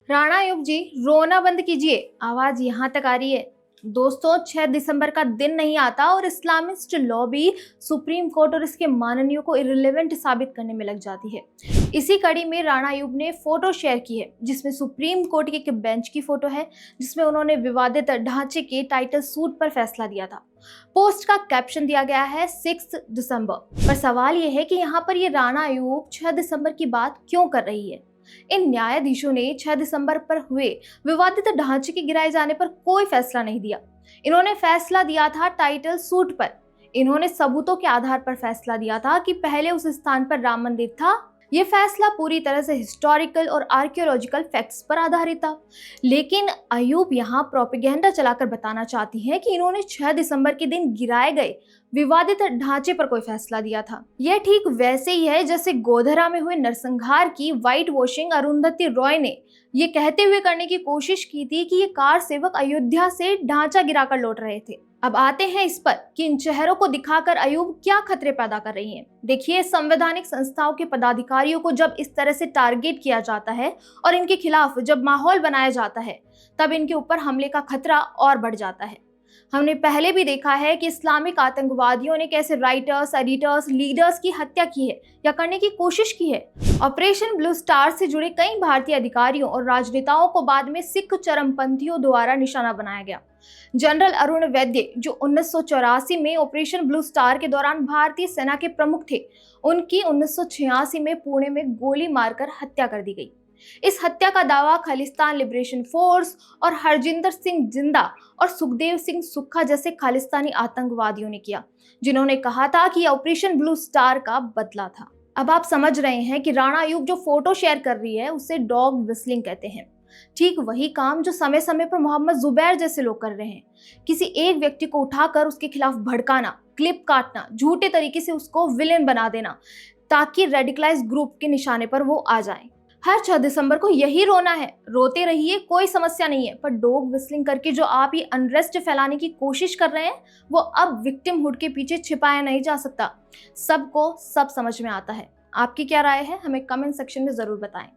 राणा अयूब जी, रोना बंद कीजिए। आवाज यहाँ तक आ रही है। दोस्तों, 6 दिसंबर का दिन नहीं आता और इस्लामिस्ट लॉबी सुप्रीम कोर्ट और इसके माननीयों को इररिलेवेंट साबित करने में लग जाती है। इसी कड़ी में राणा अयूब ने फोटो शेयर की है, जिसमें सुप्रीम कोर्ट के एक बेंच की फोटो है, जिसमें उन्होंने विवादित ढांचे के टाइटल सूट पर फैसला दिया था। पोस्ट का कैप्शन दिया गया है 6 दिसंबर। पर सवाल यह है कि यहाँ पर ये राणा अयूब 6 दिसंबर की बात क्यों कर रही है। इन न्यायाधीशों ने 6 दिसंबर पर हुए विवादित ढांचे के गिराए जाने पर कोई फैसला नहीं दिया। इन्होंने फैसला दिया था टाइटल सूट पर। इन्होंने सबूतों के आधार पर फैसला दिया था कि पहले उस स्थान पर राम मंदिर था। यह फैसला पूरी तरह से हिस्टोरिकल और आर्कियोलॉजिकल फैक्ट्स पर आधारित था। लेकिन अयूब यहाँ प्रोपेगेंडा चलाकर बताना चाहती हैं कि इन्होंने 6 दिसंबर के दिन गिराए गए विवादित ढांचे पर कोई फैसला दिया था। यह ठीक वैसे ही है जैसे गोधरा में हुए नरसंहार की व्हाइट वॉशिंग अरुंधति रॉय ने ये कहते हुए करने की कोशिश की थी कि ये कार सेवक अयोध्या से ढांचा गिराकर लौट रहे थे। अब आते हैं इस पर कि इन चेहरों को दिखाकर अयूब क्या खतरे पैदा कर रही हैं। देखिए, संवैधानिक संस्थाओं के पदाधिकारियों को जब इस तरह से टारगेट किया जाता है और इनके खिलाफ जब माहौल बनाया जाता है, तब इनके ऊपर हमले का खतरा और बढ़ जाता है। हमने पहले भी देखा है कि इस्लामिक आतंकवादियों ने कैसे राइटर्स, एडिटर्स, लीडर्स की हत्या की है या करने की कोशिश की है। ऑपरेशन ब्लू स्टार से जुड़े कई भारतीय अधिकारियों और राजनेताओं को बाद में सिख चरमपंथियों द्वारा निशाना बनाया गया। जनरल अरुण वैद्य, जो 1984 में ऑपरेशन ब्लू स्टार के दौरान भारतीय सेना के प्रमुख थे, उनकी 1986 में पुणे में गोली मारकर हत्या कर दी गई। इस हत्या का दावा खालिस्तान लिबरेशन फोर्स और हरजिंदर सिंह जिंदा और सुखदेव सिंह सुक्खा जैसे खालिस्तानी आतंकवादियों ने किया, जिन्होंने कहा था कि ऑपरेशन ब्लू स्टार का बदला था। अब आप समझ रहे हैं कि राणा अयूब जो फोटो शेयर कर रही है, उसे डॉग विस्लिंग कहते हैं। ठीक वही काम जो समय समय पर मोहम्मद जुबैर जैसे लोग कर रहे हैं। किसी एक व्यक्ति को उठाकर उसके खिलाफ भड़काना, क्लिप काटना, झूठे तरीके से उसको विलेन बना देना, ताकि रेडिकलाइज ग्रुप के निशाने पर वो आ जाए। हर 6 दिसंबर को यही रोना है। रोते रहिए, कोई समस्या नहीं है, पर डॉग विस्लिंग करके जो आप ये अनरेस्ट फैलाने की कोशिश कर रहे हैं, वो अब विक्टिमहुड के पीछे छिपाया नहीं जा सकता। सबको सब समझ में आता है। आपकी क्या राय है, हमें कमेंट सेक्शन में जरूर बताएं।